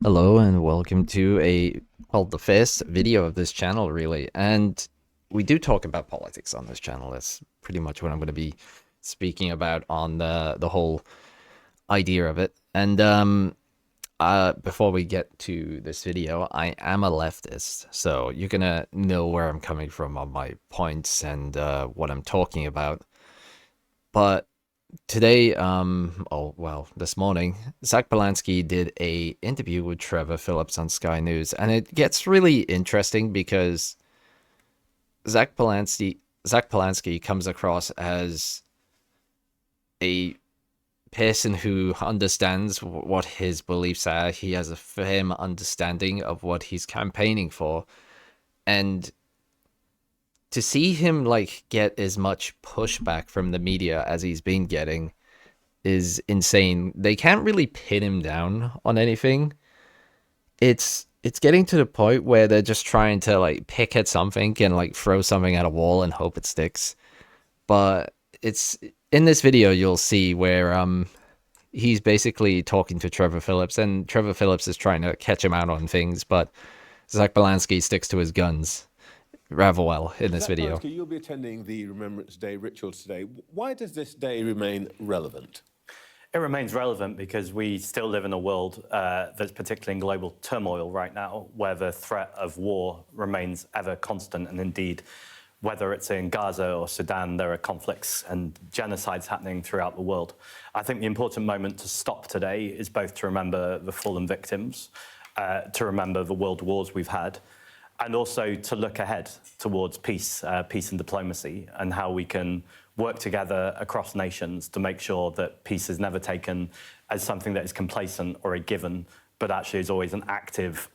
Hello and welcome to the first video of this channel, really. And we do talk about politics on this channel. That's pretty much what I'm going to be speaking about on the whole idea of it. And before we get to this video, I am a leftist, so you're gonna know where I'm coming from on my points and what I'm talking about. But today, this morning, Zack Polanski did a interview with Trevor Phillips on Sky News, and it gets really interesting because Zack Polanski comes across as a person who understands what his beliefs are. He has a firm understanding of what he's campaigning for, and to see him get as much pushback from the media as he's been getting is insane. They can't really pin him down on anything. It's getting to the point where they're just trying to pick at something and throw something at a wall and hope it sticks. But it's in this video you'll see where he's basically talking to Trevor Phillips, and Trevor Phillips is trying to catch him out on things, but Zack Polanski sticks to his guns rather well in this video. Polanski, you'll be attending the Remembrance Day rituals today. Why does this day remain relevant? It remains relevant because we still live in a world that's particularly in global turmoil right now, where the threat of war remains ever constant. And indeed, whether it's in Gaza or Sudan, there are conflicts and genocides happening throughout the world. I think the important moment to stop today is both to remember the fallen victims, to remember the world wars we've had, and also to look ahead towards peace and diplomacy, and how we can work together across nations to make sure that peace is never taken as something that is complacent or a given, but actually is always an active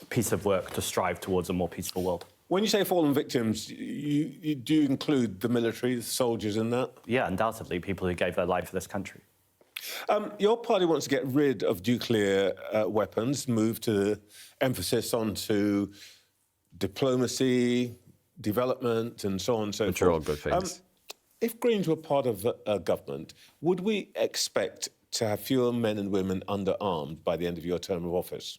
piece of work to strive towards a more peaceful world. When you say fallen victims, you do include the military, the soldiers in that? Yeah, undoubtedly, people who gave their life for this country. Your party wants to get rid of nuclear weapons, move to emphasis onto diplomacy, development, and so on and so forth. Which are all good things. If Greens were part of a government, would we expect to have fewer men and women under-armed by the end of your term of office?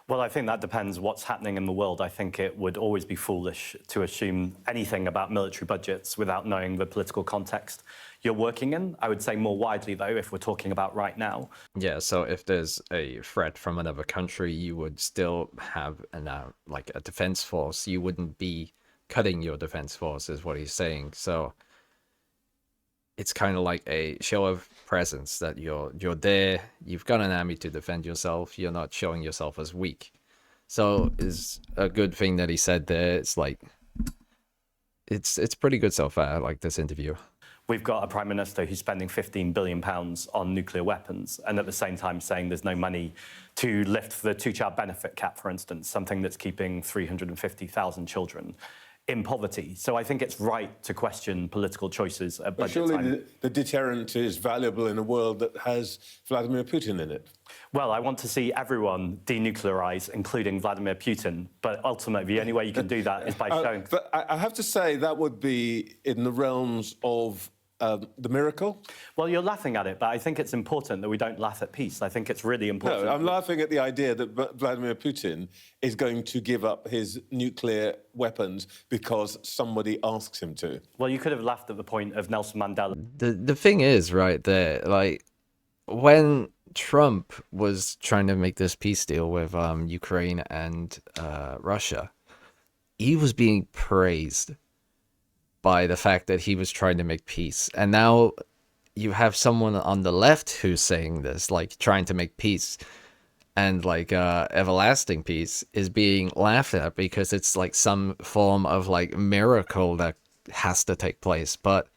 Well, I think that depends what's happening in the world. I think it would always be foolish to assume anything about military budgets without knowing the political context you're working in. I would say more widely, though, if we're talking about right now. Yeah, so if there's a threat from another country, you would still have a defense force. You wouldn't be cutting your defense force, is what he's saying. So it's kind of like a show of presence that you're there. You've got an army to defend yourself. You're not showing yourself as weak. So it's a good thing that he said there. It's pretty good so far, this interview. We've got a Prime Minister who's spending £15 billion on nuclear weapons, and at the same time saying there's no money to lift the two-child benefit cap, for instance, something that's keeping 350,000 children in poverty. So I think it's right to question political choices at budget time. Surely the deterrent is valuable in a world that has Vladimir Putin in it. Well, I want to see everyone denuclearize, including Vladimir Putin. But ultimately, the only way you can do that is by showing... But I have to say, that would be in the realms of the miracle? Well, you're laughing at it, but I think it's important that we don't laugh at peace. I think it's really important. No, I'm laughing at the idea that Vladimir Putin is going to give up his nuclear weapons because somebody asks him to. Well, you could have laughed at the point of Nelson Mandela. The thing is, right there, when Trump was trying to make this peace deal with Ukraine and Russia, he was being praised by the fact that he was trying to make peace. And now you have someone on the left who's saying this, trying to make peace, and everlasting peace is being laughed at because it's some form of miracle that has to take place. But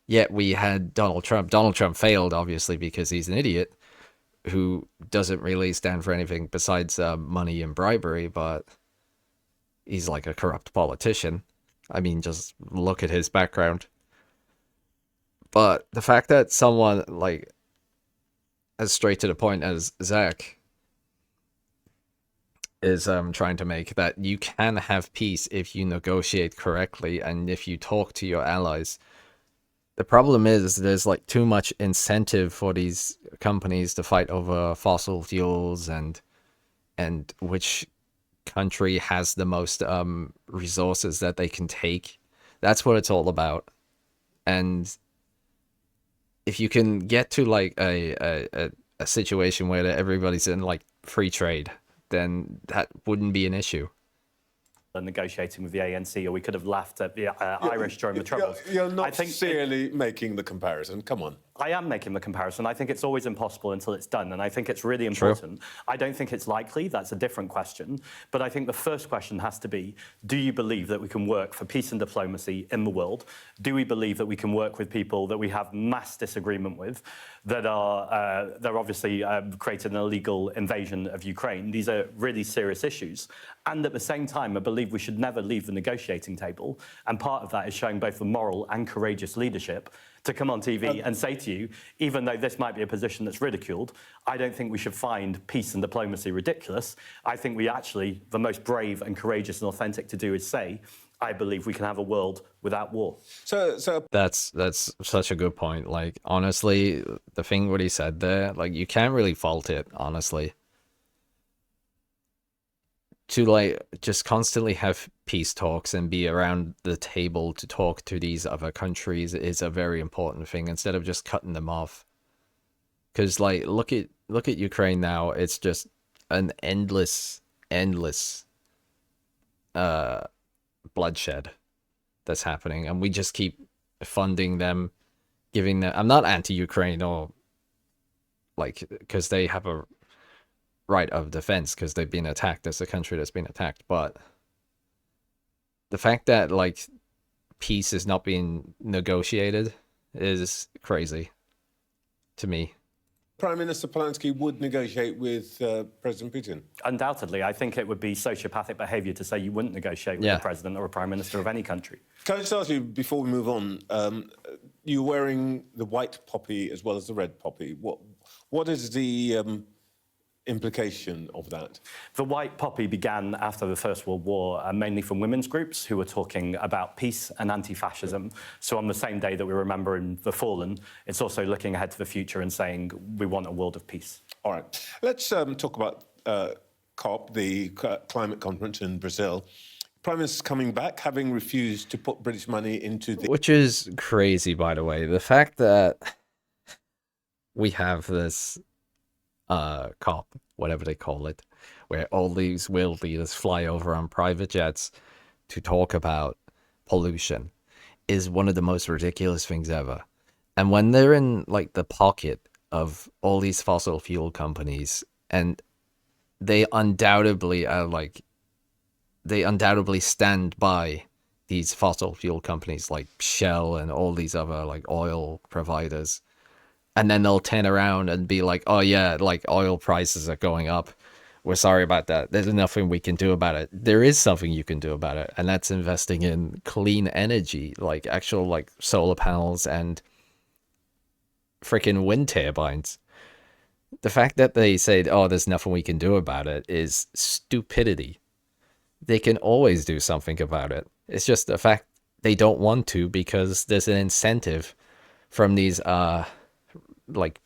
yet we had Donald Trump. Donald Trump failed, obviously, because he's an idiot who doesn't really stand for anything besides money and bribery, but he's a corrupt politician. I mean, just look at his background. But the fact that someone as straight to the point as Zach is trying to make that you can have peace if you negotiate correctly and if you talk to your allies. The problem is there's too much incentive for these companies to fight over fossil fuels and and which country has the most resources that they can take. That's what it's all about. And if you can get to like a situation where everybody's in like free trade, then that wouldn't be an issue. Negotiating with the ANC, or we could have laughed at the Irish during the Troubles. You're not I think sincerely making the comparison. Come on. I am making the comparison. I think it's always impossible until it's done, and I think it's really important. True. I don't think it's likely. That's a different question. But I think the first question has to be, do you believe that we can work for peace and diplomacy in the world? Do we believe that we can work with people that we have mass disagreement with, that are they're obviously created an illegal invasion of Ukraine? These are really serious issues. And at the same time, I believe we should never leave the negotiating table. And part of that is showing both the moral and courageous leadership to come on TV and say to you, even though this might be a position that's ridiculed, I don't think we should find peace and diplomacy ridiculous. I think we actually, the most brave and courageous and authentic to do is say, I believe we can have a world without war. So that's such a good point. Like, honestly, the thing what he said there, like, you can't really fault it, honestly. To like just constantly have peace talks and be around the table to talk to these other countries is a very important thing, instead of just cutting them off. Because like look at Ukraine now. It's just an endless bloodshed that's happening, and we just keep funding them, giving them. I'm not anti-Ukraine, or like, because they have a right of defense because they've been attacked as a country that's been attacked, but the fact that like peace is not being negotiated is crazy to me. Prime Minister Polanski would negotiate with President Putin? Undoubtedly. I think it would be sociopathic behaviour to say you wouldn't negotiate with the president or a prime minister of any country. Can I just ask you, before we move on, you're wearing the white poppy as well as the red poppy. What is the implication of that? The white poppy began after the First World War, mainly from women's groups who were talking about peace and anti-fascism. So on the same day that we remember in the fallen, it's also looking ahead to the future and saying we want a world of peace. All right. Let's talk about COP, the climate conference in Brazil. Prime Minister's coming back, having refused to put British money into the... Which is crazy, by the way. The fact that we have this COP, whatever they call it, where all these world leaders fly over on private jets to talk about pollution, is one of the most ridiculous things ever. And when they're in like the pocket of all these fossil fuel companies, and they undoubtedly are like, they undoubtedly stand by these fossil fuel companies like Shell and all these other like oil providers. And then they'll turn around and be like, oh yeah, like oil prices are going up. We're sorry about that. There's nothing we can do about it. There is something you can do about it. And that's investing in clean energy, like actual like solar panels and freaking wind turbines. The fact that they say, oh, there's nothing we can do about it is stupidity. They can always do something about it. It's just the fact they don't want to, because there's an incentive from these like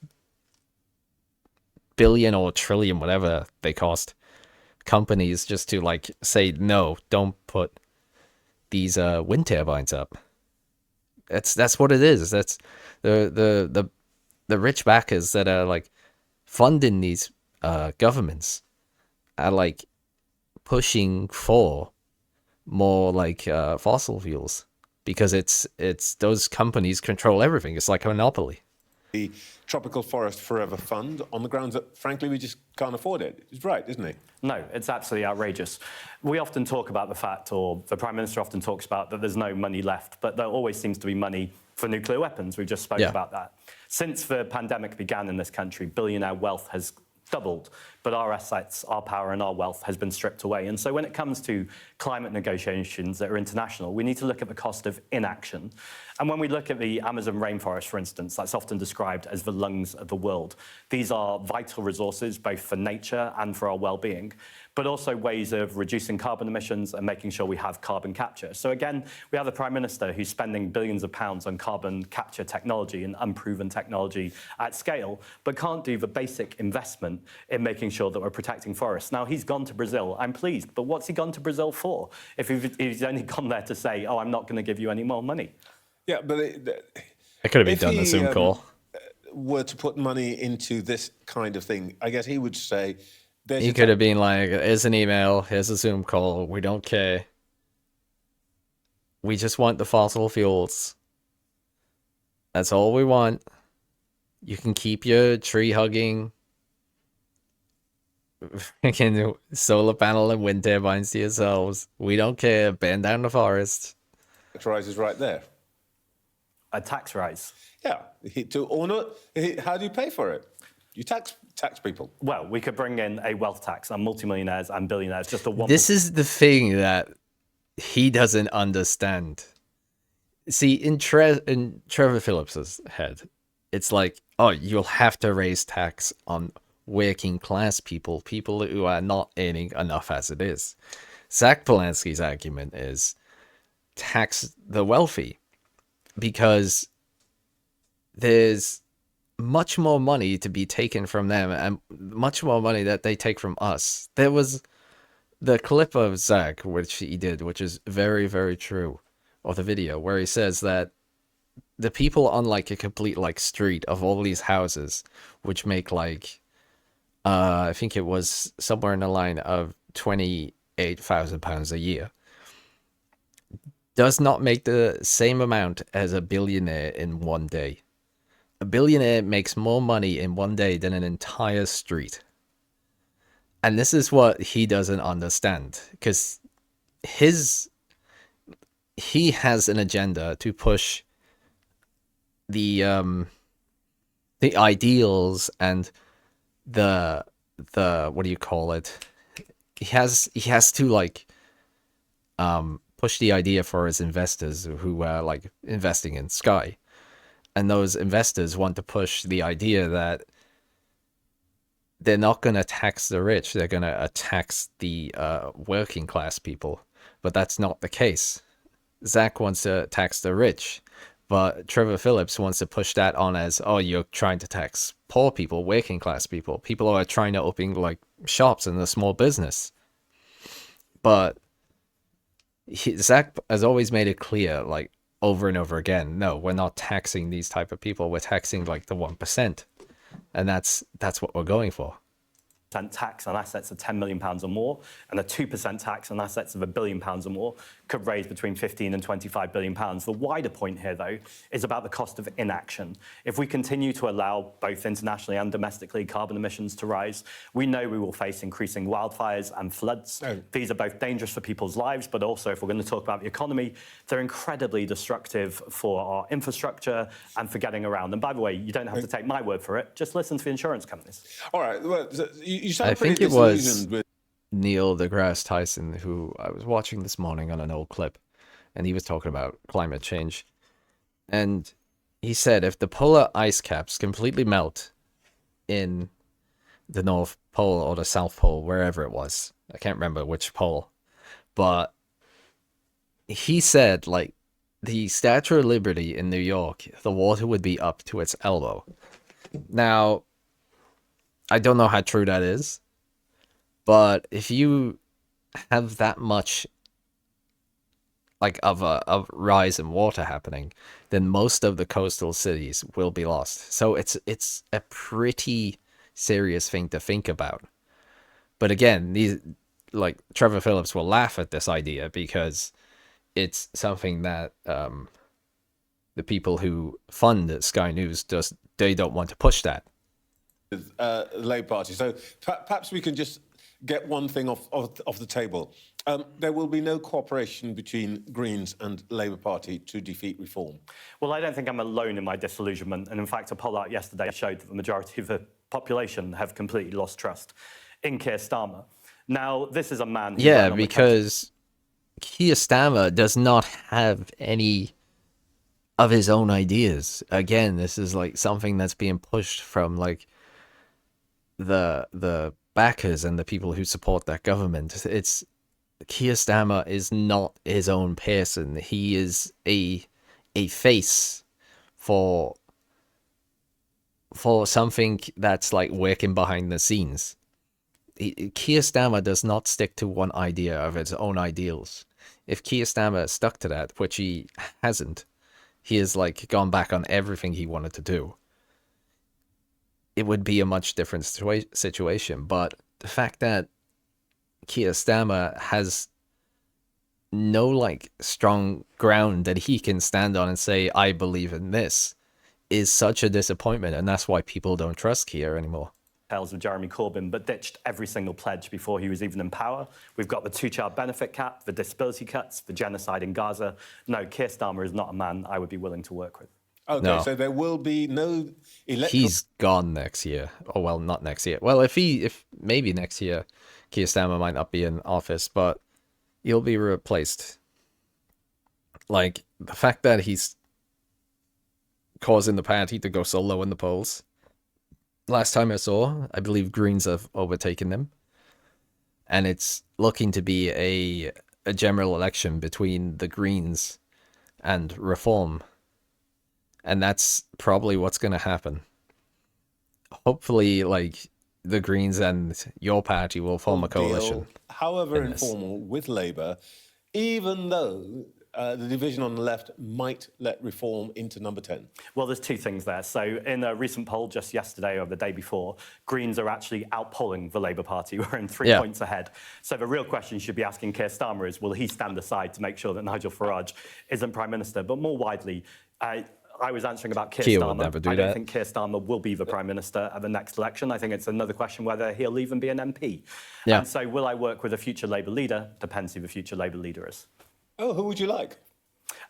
billion or trillion, whatever they cost, companies just to like say, no, don't put these wind turbines up. That's what it is. That's the rich backers that are like funding these governments are like pushing for more like fossil fuels, because it's those companies control everything. It's like a monopoly. The Tropical Forest Forever Fund, on the grounds that, frankly, we just can't afford it. He's right, isn't he? No, it's absolutely outrageous. We often talk about the fact, or the Prime Minister often talks about, that there's no money left, but there always seems to be money for nuclear weapons. We just spoke about that. Since the pandemic began in this country, billionaire wealth has doubled, but our assets, our power and our wealth has been stripped away. And so when it comes to climate negotiations that are international, we need to look at the cost of inaction. And when we look at the Amazon rainforest, for instance, that's often described as the lungs of the world. These are vital resources, both for nature and for our well-being, but also ways of reducing carbon emissions and making sure we have carbon capture. So again, we have the Prime Minister who's spending billions of pounds on carbon capture technology and unproven technology at scale, but can't do the basic investment in making sure that we're protecting forests. Now, he's gone to Brazil. I'm pleased. But what's he gone to Brazil for if he's only gone there to say, oh, I'm not going to give you any more money? Yeah, but It could have been if done a he Zoom call. were to put money into this kind of thing, I guess he would say, there's He your could have been like, here's an email, here's a Zoom call, we don't care. We just want the fossil fuels. That's all we want. You can keep your tree hugging, freaking solar panel and wind turbines to yourselves. We don't care. Burn down the forest. tax rise is right there. A tax rise. Yeah, or not. How do you pay for it? You tax people. Well, we could bring in a wealth tax on multimillionaires and billionaires, just a 1%. This is the thing that he doesn't understand. See, in Trevor Phillips's head, it's like, oh, you'll have to raise tax on working class people, people who are not earning enough as it is. Zack Polanski's argument is tax the wealthy, because there's much more money to be taken from them and much more money that they take from us. There was the clip of Zack, which he did, which is very, very true, or the video, where he says that the people on like a complete like street of all these houses, which make like, I think it was somewhere in the line of £28,000 a year, does not make the same amount as a billionaire in one day. A billionaire makes more money in one day than an entire street. And this is what he doesn't understand, because he has an agenda to push the ideals and the what do you call it? He has to like push the idea for his investors who are like investing in Sky. And those investors want to push the idea that they're not going to tax the rich, they're going to tax the working class people. But that's not the case. Zack wants to tax the rich, but Trevor Phillips wants to push that on as, oh, you're trying to tax poor people, working class people, people who are trying to open like shops and a small business. But Zack has always made it clear, like over and over again, no, we're not taxing these type of people. We're taxing like the 1%, and that's what we're going for. Tax on assets of £10 million or more, and a 2% tax on assets of £1 billion or more could raise between 15 and 25 billion pounds. The wider point here, though, is about the cost of inaction. If we continue to allow both internationally and domestically carbon emissions to rise, we know we will face increasing wildfires and floods. Oh. These are both dangerous for people's lives, but also, if we're going to talk about the economy, they're incredibly destructive for our infrastructure and for getting around. And by the way, you don't have to take my word for it. Just listen to the insurance companies. All right. Well, you sound I pretty think it was disillusioned with Neil deGrasse Tyson, who I was watching this morning on an old clip, and he was talking about climate change. And he said if the polar ice caps completely melt in the North Pole or the South Pole, wherever it was, I can't remember which pole, but he said, like, the Statue of Liberty in New York, the water would be up to its elbow. Now, I don't know how true that is, but if you have that much like of a rise in water happening, then most of the coastal cities will be lost. So it's a pretty serious thing to think about. But again, these like Trevor Phillips will laugh at this idea because it's something that the people who fund Sky News they don't want to push that. The Labour Party. So perhaps we can just get one thing off the table. There will be no cooperation between Greens and Labour Party to defeat reform. Well, I don't think I'm alone in my disillusionment. And in fact, a poll out yesterday showed that the majority of the population have completely lost trust in Keir Starmer. Now, this is a man... Yeah, because Keir Starmer does not have any of his own ideas. Again, this is like something that's being pushed from like the backers and the people who support that government. It's Keir Starmer is not his own person. He is a face for something that's like working behind the scenes. Keir Starmer does not stick to one idea of his own ideals. If Keir Starmer stuck to that, which he hasn't, he has like gone back on everything he wanted to do, it would be a much different situation. But the fact that Keir Starmer has no like strong ground that he can stand on and say, I believe in this, is such a disappointment. And that's why people don't trust Keir anymore. Of Jeremy Corbyn, but ditched every single pledge before he was even in power. We've got the two-child benefit cap, the disability cuts, the genocide in Gaza. No, Keir Starmer is not a man I would be willing to work with. Okay, No. so there will be no electoral... He's gone next year. Oh, well, not next year. Well, if maybe next year, Keir Starmer might not be in office, but he'll be replaced. Like, the fact that he's causing the party to go so low in the polls. Last time I saw, I believe Greens have overtaken them. And it's looking to be a general election between the Greens and Reform. And that's probably what's going to happen. Hopefully, like, the Greens and your party will form a coalition. Deal, however informal, with Labour, even though the division on the left might let Reform into number 10. Well, there's two things there. So in a recent poll just yesterday or the day before, Greens are actually outpolling the Labour Party. We're in 3 points ahead. So the real question you should be asking Keir Starmer is, will he stand aside to make sure that Nigel Farage isn't Prime Minister? But more widely, I was answering about Keir Starmer. I don't think Keir Starmer will be the Prime Minister at the next election. I think it's another question whether he'll even be an MP. Yeah. And so will I work with a future Labour leader? Depends who the future Labour leader is. Oh, who would you like?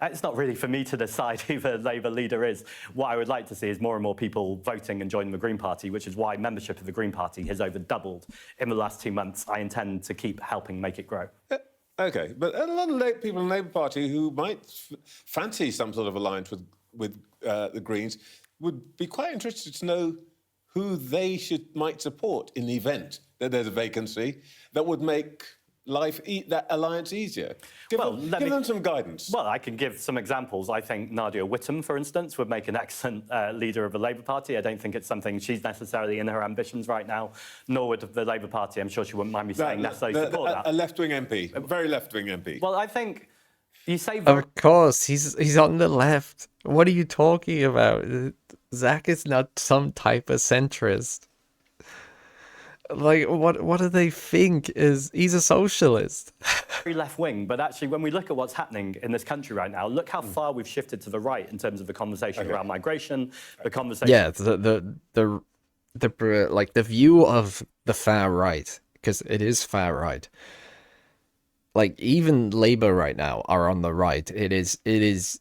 It's not really for me to decide who the Labour leader is. What I would like to see is more and more people voting and joining the Green Party, which is why membership of the Green Party has over doubled in the last 2 months. I intend to keep helping make it grow. Okay, but a lot of people in the Labour Party who might fancy some sort of alliance with the Greens would be quite interested to know who they might support in the event that there's a vacancy that would make that alliance easier. Give them some guidance. Well, I can give some examples. I think Nadia Whittome, for instance, would make an excellent leader of the Labour Party. I don't think it's something she's necessarily in her ambitions right now, nor would the Labour Party, I'm sure she wouldn't mind me saying, necessarily support that. A left-wing MP, a very left-wing MP. Well, I think you say... Of course, he's on the left. What are you talking about? Zack is not some type of centrist. Like, what do they think? He's a socialist. Very left wing, but actually, when we look at what's happening in this country right now, look how far we've shifted to the right in terms of the conversation around migration, the conversation. Yeah, the like the view of the far right, because it is far right. Like, even Labour right now are on the right. It is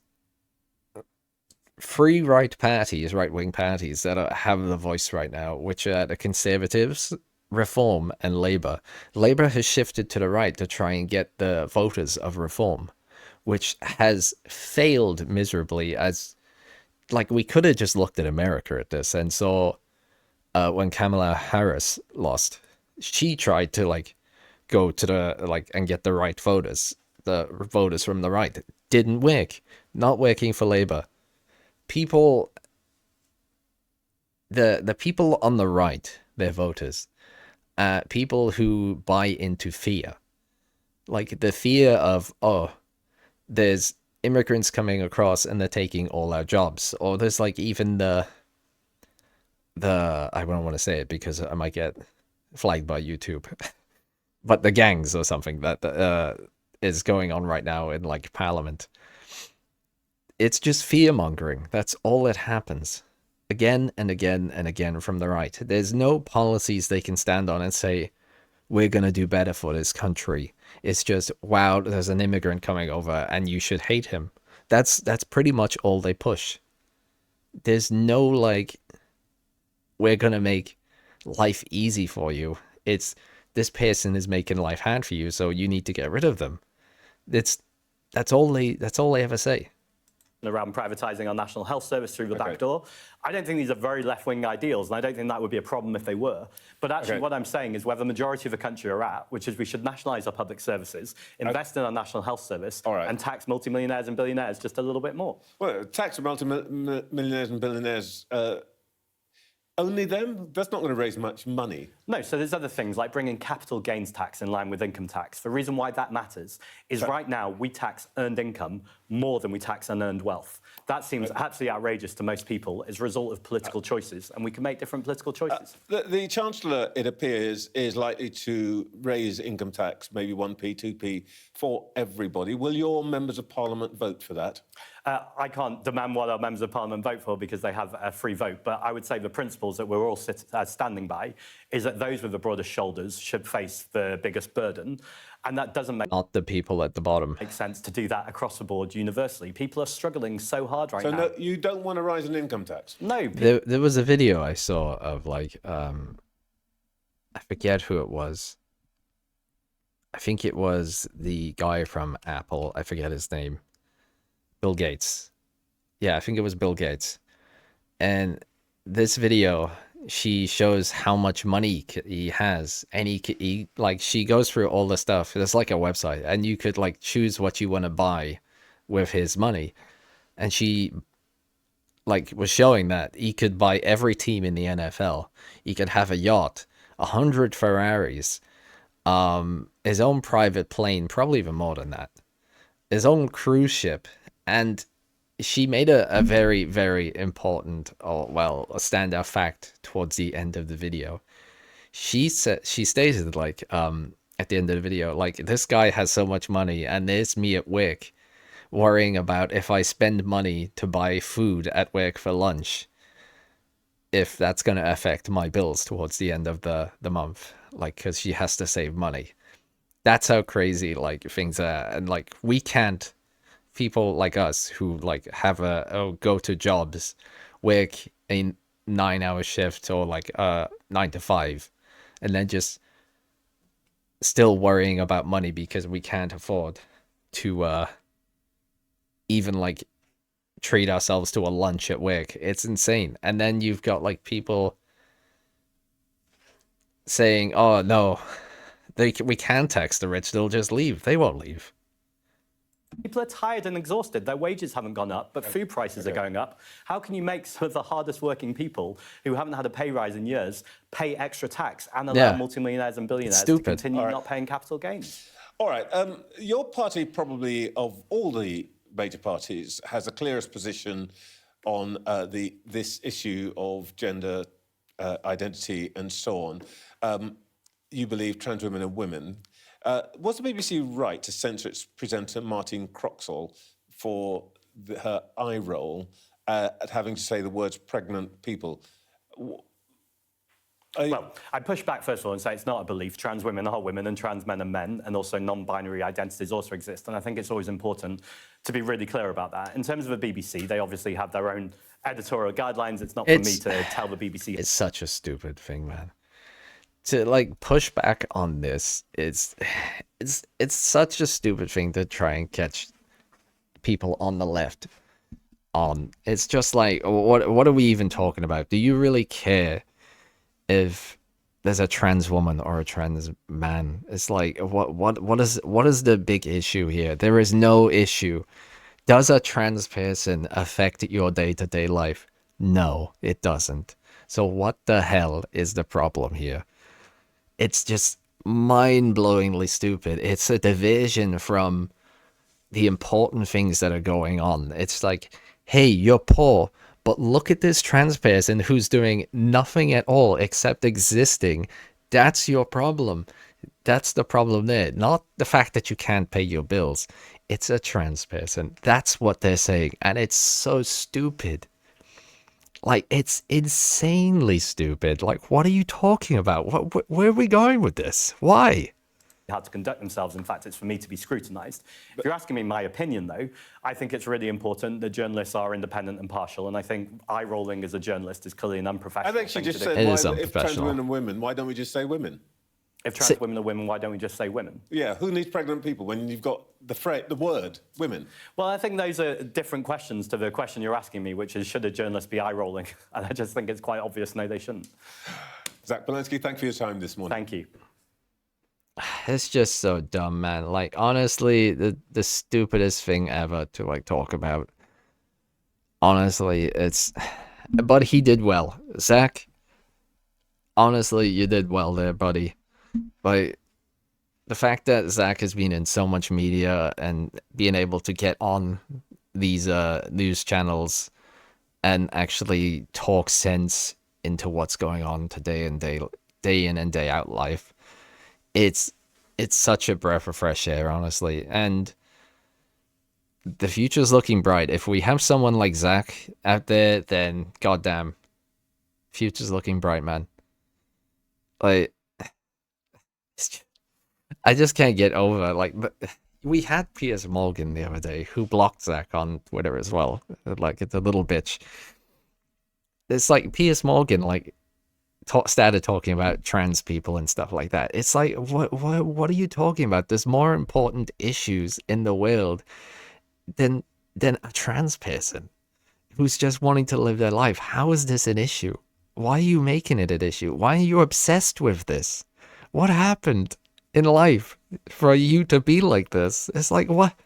three right-wing parties that have the voice right now, which are the Conservatives, Reform, and Labour. Labour has shifted to the right to try and get the voters of Reform, which has failed miserably. As like, we could have just looked at America at this and saw when Kamala Harris lost, she tried to like go to the and get the right voters, the voters from the right. It didn't work. Not working for Labour. People, the people on the right, their voters, people who buy into fear, like the fear of, oh, there's immigrants coming across and they're taking all our jobs, or there's like even the I don't want to say it because I might get flagged by YouTube, but the gangs or something that is going on right now in like Parliament. It's just fear-mongering. That's all that happens. Again and again and again from the right. There's no policies they can stand on and say, we're going to do better for this country. It's just, wow, there's an immigrant coming over and you should hate him. That's pretty much all they push. There's no, like, we're going to make life easy for you. It's, this person is making life hard for you, so you need to get rid of them. That's all they ever say. Around privatising our National Health Service through the back door. I don't think these are very left-wing ideals, and I don't think that would be a problem if they were. But actually what I'm saying is where the majority of the country are at, which is we should nationalise our public services, invest in our National Health Service, and tax multimillionaires and billionaires just a little bit more. Well, tax multimillionaires and billionaires Only them? That's not going to raise much money. No, so there's other things like bringing capital gains tax in line with income tax. The reason why that matters is right now we tax earned income more than we tax unearned wealth. That seems absolutely outrageous to most people as a result of political choices, and we can make different political choices. The Chancellor, it appears, is likely to raise income tax, maybe 1p, 2p, for everybody. Will your members of Parliament vote for that? I can't demand what our members of Parliament vote for because they have a free vote, but I would say the principles that we're all standing by is that those with the broadest shoulders should face the biggest burden, and that doesn't make Not the people at the bottom. sense to do that across the board universally. People are struggling so hard right So now. no, you don't want to rise an income tax? No, There was a video I saw of like, I forget who it was. I think it was the guy from Apple. I forget his name. Bill Gates. Yeah, I think it was Bill Gates. And this video, she shows how much money he has, and he like, she goes through all the stuff. There's like a website, and you could like choose what you want to buy with his money. And she like was showing that he could buy every team in the NFL. He could have a yacht, 100 Ferraris, his own private plane, probably even more than that, his own cruise ship. And she made a very, very important, or well, a standout fact towards the end of the video. She stated like, at the end of the video, like, this guy has so much money, and there's me at work worrying about if I spend money to buy food at work for lunch, if that's going to affect my bills towards the end of the month, like, because she has to save money. That's how crazy like things are. And like, we can't, people like us who like have go to jobs, work a 9-hour shift or like 9 to 5, and then just still worrying about money because we can't afford to even like treat ourselves to a lunch at work. It's insane. And then you've got like people saying, oh no, we can tax the rich, they'll just leave. They won't leave. people are tired and exhausted. Their wages haven't gone up, but food prices are going up. How can you make some of the hardest working people who haven't had a pay rise in years pay extra tax and allow multimillionaires and billionaires to continue not paying capital gains? All right. Your party, probably of all the major parties, has the clearest position on this issue of gender identity and so on. You believe trans women are women. Was the BBC right to censor its presenter Martine Croxall for her eye roll at having to say the words pregnant people? Well, I'd push back first of all and say it's not a belief. Trans women are women and trans men are men, and also non-binary identities also exist. And I think it's always important to be really clear about that. In terms of the BBC, they obviously have their own editorial guidelines. It's not for me to tell the BBC. It's such a stupid thing, man. To like push back on this, it's such a stupid thing to try and catch people on the left on. It's just like, what are we even talking about? Do you really care if there's a trans woman or a trans man? It's like, what is the big issue here? There is no issue. Does a trans person affect your day-to-day life? No, it doesn't. So what the hell is the problem here? It's just mind-blowingly stupid. It's a diversion from the important things that are going on. It's like, hey, you're poor, but look at this trans person who's doing nothing at all except existing. That's your problem. That's the problem there. Not the fact that you can't pay your bills. It's a trans person. That's what they're saying. And it's so stupid. Like, it's insanely stupid. Like, what are you talking about? Where are we going with this? Why? How to conduct themselves. In fact, it's for me to be scrutinised. If you're asking me my opinion, though, I think it's really important that journalists are independent and partial, and I think eye-rolling as a journalist is clearly an unprofessional I think she thing just to do. said, if trans women are women, why don't we just say women? If trans women are women, why don't we just say women? Yeah, who needs pregnant people when you've got the word women? Well, I think those are different questions to the question you're asking me, which is, should a journalist be eye-rolling? And I just think it's quite obvious, no, they shouldn't. Zack Polanski, thank you for your time this morning. Thank you. It's just so dumb, man. Like, honestly, the stupidest thing ever to like talk about. Honestly, it's... But he did well. Zack, honestly, you did well there, buddy. Like, the fact that Zach has been in so much media and being able to get on these news channels and actually talk sense into what's going on today and day in and day out life, it's it's such a breath of fresh air, honestly. And the future's looking bright. If we have someone like Zach out there, then goddamn, future's looking bright, man. Like, I just can't get over we had Piers Morgan the other day who blocked Zach on Twitter as well. Like, it's a little bitch. It's like Piers Morgan started talking about trans people and stuff like that. It's like, what are you talking about? There's more important issues in the world than a trans person who's just wanting to live their life. How is this an issue? Why are you making it an issue? Why are you obsessed with this? What happened in life for you to be like this? It's like, what?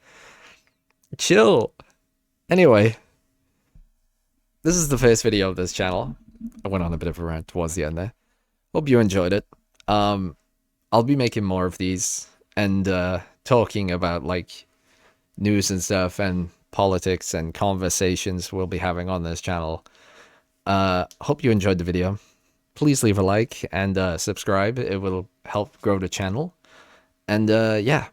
Chill. Anyway, this is the first video of this channel. I went on a bit of a rant towards the end there. Hope you enjoyed it. I'll be making more of these and talking about like news and stuff and politics and conversations we'll be having on this channel. Hope you enjoyed the video. Please leave a like and subscribe. It will help grow the channel. And yeah,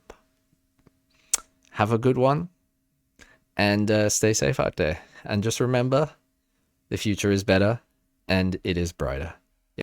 have a good one and stay safe out there. And just remember, the future is better and it is brighter.